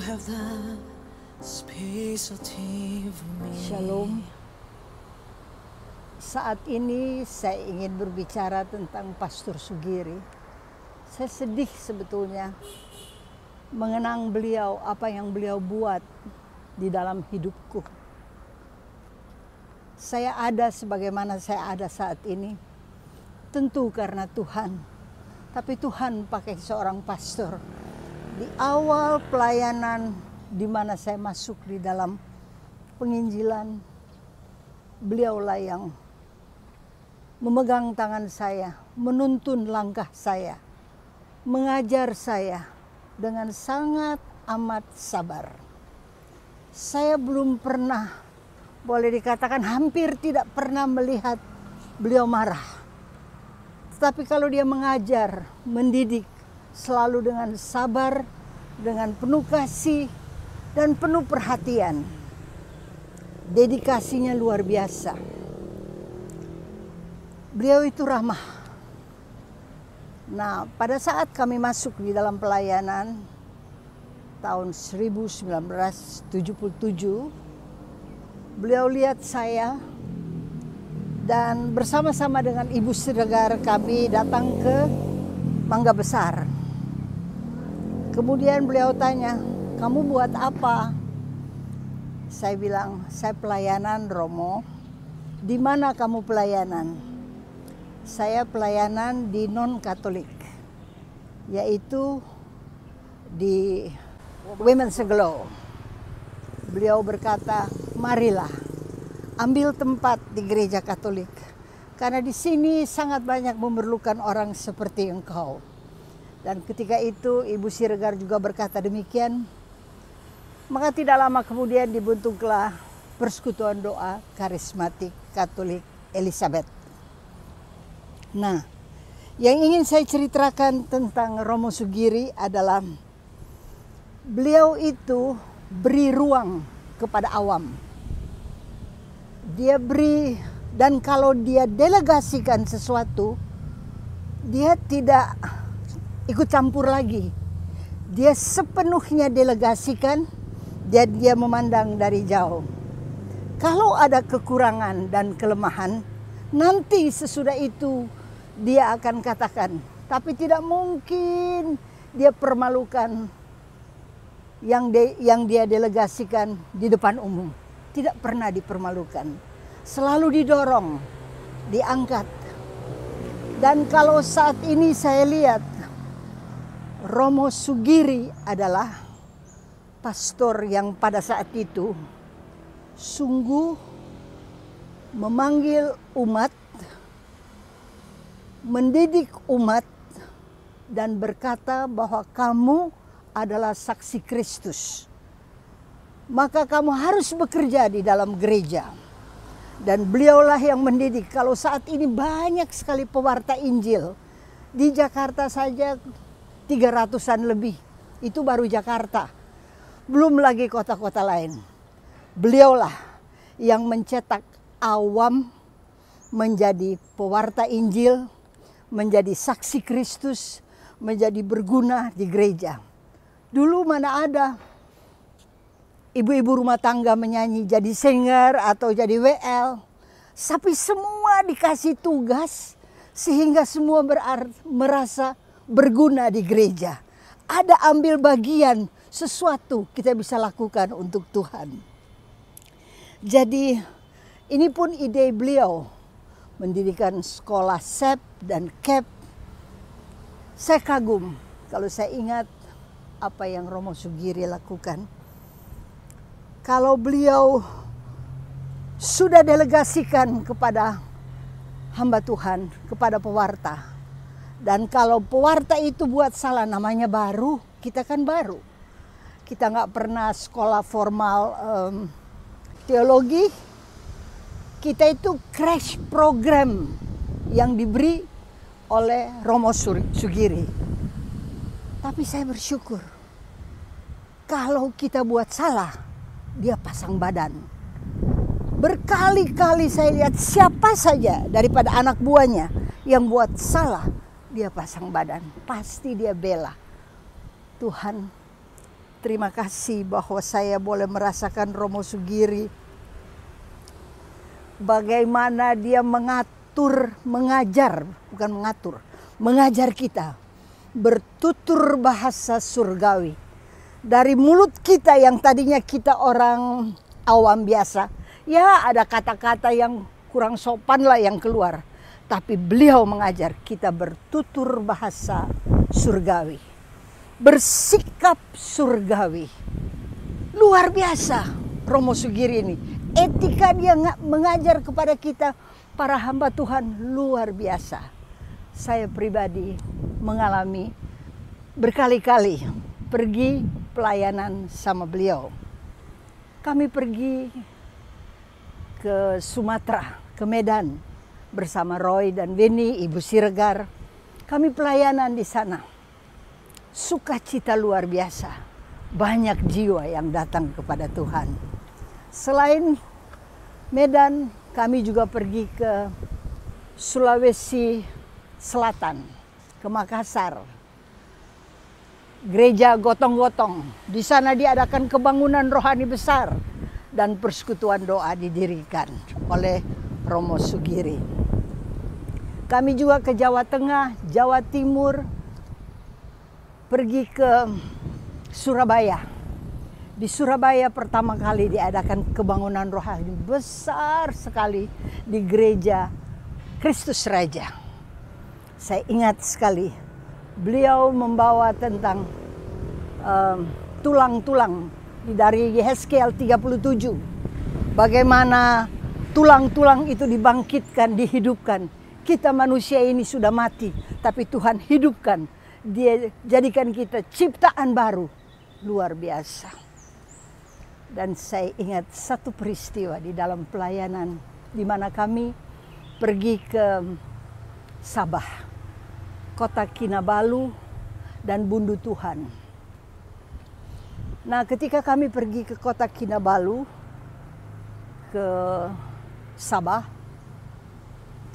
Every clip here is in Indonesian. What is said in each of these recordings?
have that specialty for me. Shalom. Saat ini saya ingin berbicara tentang Pastor Sugiri. Saya sedih sebetulnya mengenang beliau, apa yang beliau buat di dalam hidupku. Saya ada sebagaimana saya ada saat ini, tentu karena Tuhan. Tapi Tuhan pakai seorang pastor. Di awal pelayanan di mana saya masuk di dalam penginjilan, beliaulah yang memegang tangan saya, menuntun langkah saya, mengajar saya dengan sangat amat sabar. Saya belum pernah, boleh dikatakan hampir tidak pernah melihat beliau marah. Tetapi kalau dia mengajar, mendidik, selalu dengan sabar, dengan penuh kasih, dan penuh perhatian. Dedikasinya luar biasa. Beliau itu ramah. Nah, pada saat kami masuk di dalam pelayanan tahun 1977, beliau lihat saya dan bersama-sama dengan Ibu Siregar kami datang ke Mangga Besar. Kemudian beliau tanya, "Kamu buat apa?" Saya bilang, "Saya pelayanan, Romo." "Di mana kamu pelayanan?" "Saya pelayanan di non-Katolik, yaitu di Women's Glow." Beliau berkata, "Marilah, ambil tempat di gereja Katolik. Karena di sini sangat banyak memerlukan orang seperti engkau." Dan ketika itu Ibu Siregar juga berkata demikian. Maka tidak lama kemudian dibentuklah Persekutuan Doa Karismatik Katolik Elizabeth. Nah, yang ingin saya ceritakan tentang Romo Sugiri adalah beliau itu beri ruang kepada awam. Dia beri, dan kalau dia delegasikan sesuatu, dia tidak ikut campur lagi. Dia sepenuhnya delegasikan, dan dia memandang dari jauh. Kalau ada kekurangan dan kelemahan, nanti sesudah itu dia akan katakan. Tapi tidak mungkin dia permalukan yang dia delegasikan di depan umum. Tidak pernah dipermalukan. Selalu didorong, diangkat. Dan kalau saat ini saya lihat, Romo Sugiri adalah pastor yang pada saat itu sungguh memanggil umat, mendidik umat, dan berkata bahwa kamu adalah saksi Kristus. Maka kamu harus bekerja di dalam gereja. Dan beliaulah yang mendidik. Kalau saat ini banyak sekali pewarta Injil. Di Jakarta saja 300-an lebih. Itu baru Jakarta. Belum lagi kota-kota lain. Beliaulah yang mencetak awam menjadi pewarta Injil, menjadi saksi Kristus, menjadi berguna di gereja. Dulu mana ada ibu-ibu rumah tangga menyanyi jadi singer atau jadi WL. Tapi semua dikasih tugas sehingga semua merasa berguna di gereja. Ada ambil bagian sesuatu kita bisa lakukan untuk Tuhan. Jadi ini pun ide beliau mendirikan sekolah SEP dan KEP. Saya kagum kalau saya ingat apa yang Romo Sugiri lakukan. Kalau beliau sudah delegasikan kepada hamba Tuhan, kepada pewarta. Dan kalau pewarta itu buat salah, namanya baru, kita kan baru. Kita nggak pernah sekolah formal teologi. Kita itu crash program yang diberi oleh Romo Sugiri. Tapi saya bersyukur, kalau kita buat salah, dia pasang badan. Berkali-kali saya lihat siapa saja daripada anak buahnya yang buat salah, dia pasang badan. Pasti dia bela. Tuhan Terima kasih bahwa saya boleh merasakan Romo Sugiri. Bagaimana dia mengajar kita bertutur bahasa surgawi. Dari mulut kita yang tadinya kita orang awam biasa, ya ada kata-kata yang kurang sopan lah yang keluar. Tapi beliau mengajar kita bertutur bahasa surgawi, bersikap surgawi. Luar biasa Romo Sugiri ini. Etika dia mengajar kepada kita para hamba Tuhan luar biasa. Saya pribadi mengalami berkali-kali pergi pelayanan sama beliau. Kami pergi ke Sumatera, ke Medan bersama Roy dan Beni, Ibu Siregar. Kami pelayanan di sana. Sukacita luar biasa. Banyak jiwa yang datang kepada Tuhan. Selain Medan, kami juga pergi ke Sulawesi Selatan, ke Makassar. Gereja Gotong-Gotong. Di sana diadakan kebangunan rohani besar dan persekutuan doa didirikan oleh Romo Sugiri. Kami juga ke Jawa Tengah, Jawa Timur, pergi ke Surabaya. Di Surabaya pertama kali diadakan kebangunan rohani besar sekali di gereja Kristus Raja. Saya ingat sekali, beliau membawa tentang tulang-tulang dari Yehezkiel 37. Bagaimana tulang-tulang itu dibangkitkan, dihidupkan. Kita manusia ini sudah mati, tapi Tuhan hidupkan. Dia jadikan kita ciptaan baru. Luar biasa. Dan saya ingat satu peristiwa di dalam pelayanan di mana kami pergi ke Sabah, Kota Kinabalu, dan Bundu Tuhan. Nah, ketika kami pergi ke Kota Kinabalu, ke Sabah,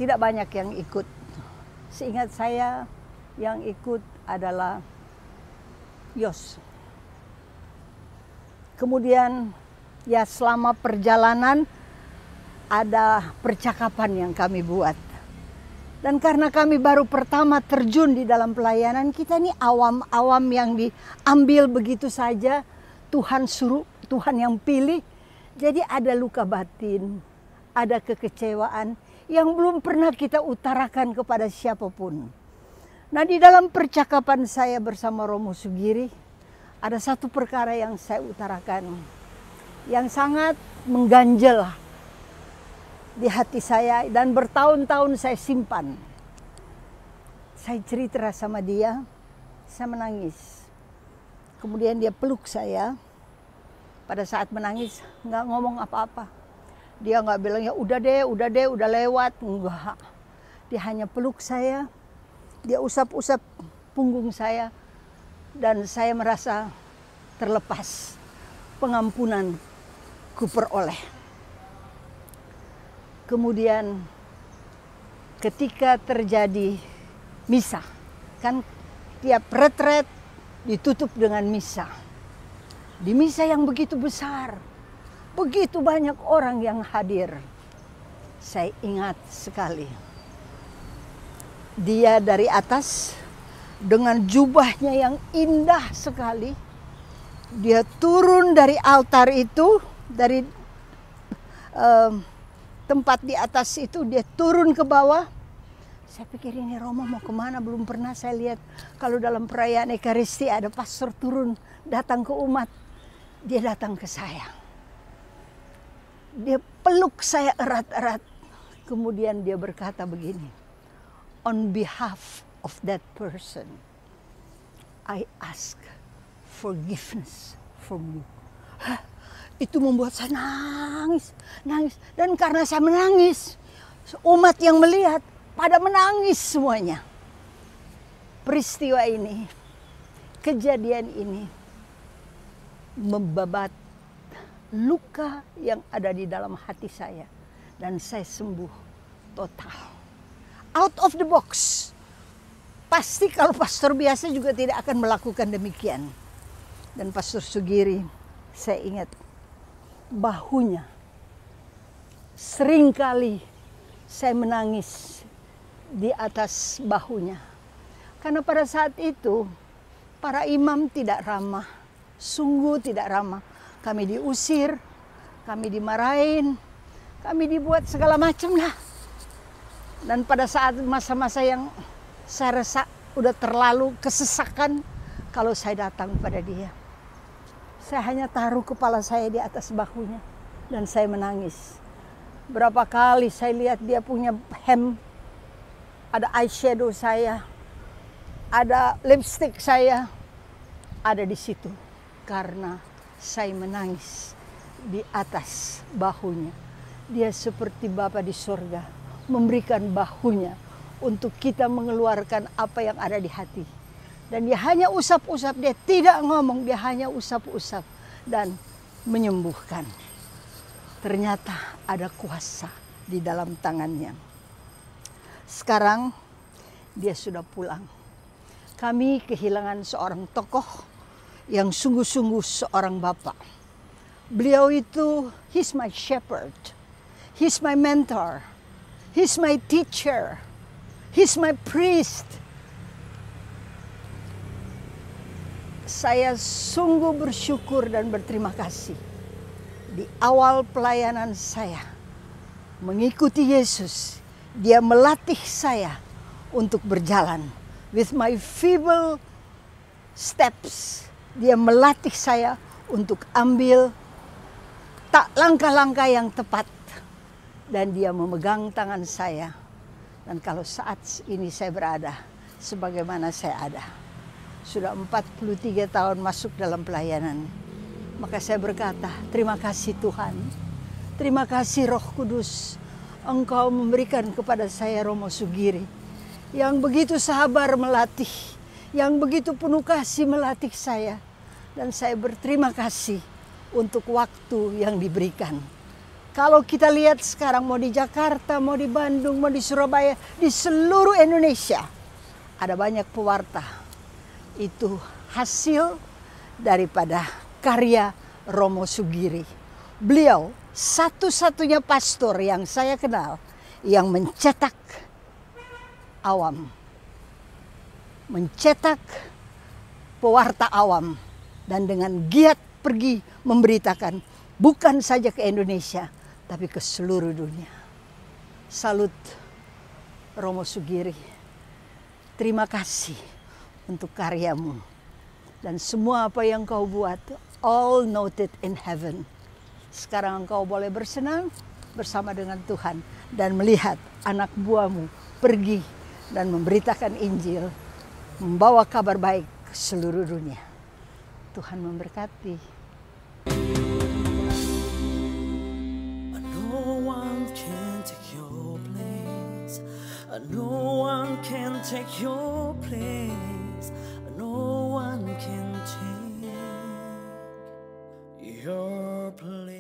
tidak banyak yang ikut. Seingat saya yang ikut adalah Yos. Kemudian ya selama perjalanan ada percakapan yang kami buat. Dan karena kami baru pertama terjun di dalam pelayanan, kita ini awam-awam yang diambil begitu saja. Tuhan suruh, Tuhan yang pilih. Jadi ada luka batin, ada kekecewaan yang belum pernah kita utarakan kepada siapapun. Nah, di dalam percakapan saya bersama Romo Sugiri, ada satu perkara yang saya utarakan, yang sangat mengganjal di hati saya dan bertahun-tahun saya simpan. Saya cerita sama dia, saya menangis. Kemudian dia peluk saya. Pada saat menangis nggak ngomong apa-apa. Dia nggak bilang ya udah deh, udah lewat. Enggak. Dia hanya peluk saya. Dia usap-usap punggung saya. Dan saya merasa terlepas, pengampunan ku peroleh. Kemudian ketika terjadi misa, kan tiap retret ditutup dengan misa. Di misa yang begitu besar, begitu banyak orang yang hadir. Saya ingat sekali, dia dari atas dengan jubahnya yang indah sekali, dia turun dari altar itu, dari tempat di atas itu, dia turun ke bawah. Saya pikir ini Romo mau kemana, belum pernah saya lihat kalau dalam perayaan Ekaristi ada pastor turun datang ke umat. Dia datang ke saya, dia peluk saya erat-erat, kemudian dia berkata begini, on behalf of that person, I ask forgiveness from you. Itu membuat saya nangis. Dan karena saya menangis, umat yang melihat pada menangis semuanya. Peristiwa ini, kejadian ini, membabat luka yang ada di dalam hati saya. Dan saya sembuh total. Out of the box. Pasti kalau pastor biasa juga tidak akan melakukan demikian. Dan Pastor Sugiri, saya ingat bahunya. Seringkali saya menangis di atas bahunya. Karena pada saat itu para imam tidak ramah, sungguh tidak ramah. Kami diusir, kami dimarahin, kami dibuat segala macam lah. Dan pada saat masa-masa yang saya rasa udah terlalu kesesakan kalau saya datang pada dia. Saya hanya taruh kepala saya di atas bahunya dan saya menangis. Berapa kali saya lihat dia punya hem, ada eyeshadow saya, ada lipstick saya, ada di situ. Karena saya menangis di atas bahunya. Dia seperti Bapa di surga, memberikan bahunya untuk kita mengeluarkan apa yang ada di hati. Dan dia hanya usap-usap, dia tidak ngomong, dia hanya usap-usap dan menyembuhkan. Ternyata ada kuasa di dalam tangannya. Sekarang dia sudah pulang. Kami kehilangan seorang tokoh yang sungguh-sungguh seorang bapak. Beliau itu, he's my shepherd, he's my mentor, he's my teacher, he's my priest. Saya sungguh bersyukur dan berterima kasih. Di awal pelayanan saya mengikuti Yesus, dia melatih saya untuk berjalan. With my feeble steps, dia melatih saya untuk ambil langkah-langkah yang tepat. Dan dia memegang tangan saya. Dan kalau saat ini saya berada sebagaimana saya ada, sudah 43 tahun masuk dalam pelayanan. Maka saya berkata, terima kasih Tuhan. Terima kasih Roh Kudus. Engkau memberikan kepada saya Romo Sugiri. Yang begitu sabar melatih. Yang begitu penuh kasih melatih saya. Dan saya berterima kasih untuk waktu yang diberikan. Kalau kita lihat sekarang mau di Jakarta, mau di Bandung, mau di Surabaya, di seluruh Indonesia. Ada banyak pewarta. Itu hasil daripada karya Romo Sugiri. Beliau satu-satunya pastor yang saya kenal yang mencetak awam. Mencetak pewarta awam. Dan dengan giat pergi memberitakan bukan saja ke Indonesia, tapi ke seluruh dunia. Salut Romo Sugiri. Terima kasih untuk karyamu. Dan semua apa yang kau buat, all noted in heaven. Sekarang engkau boleh bersenang bersama dengan Tuhan. Dan melihat anak buahmu pergi dan memberitakan Injil. Membawa kabar baik ke seluruh dunia. Tuhan memberkati. No one can take your place. No one can take your place. No one can take your place.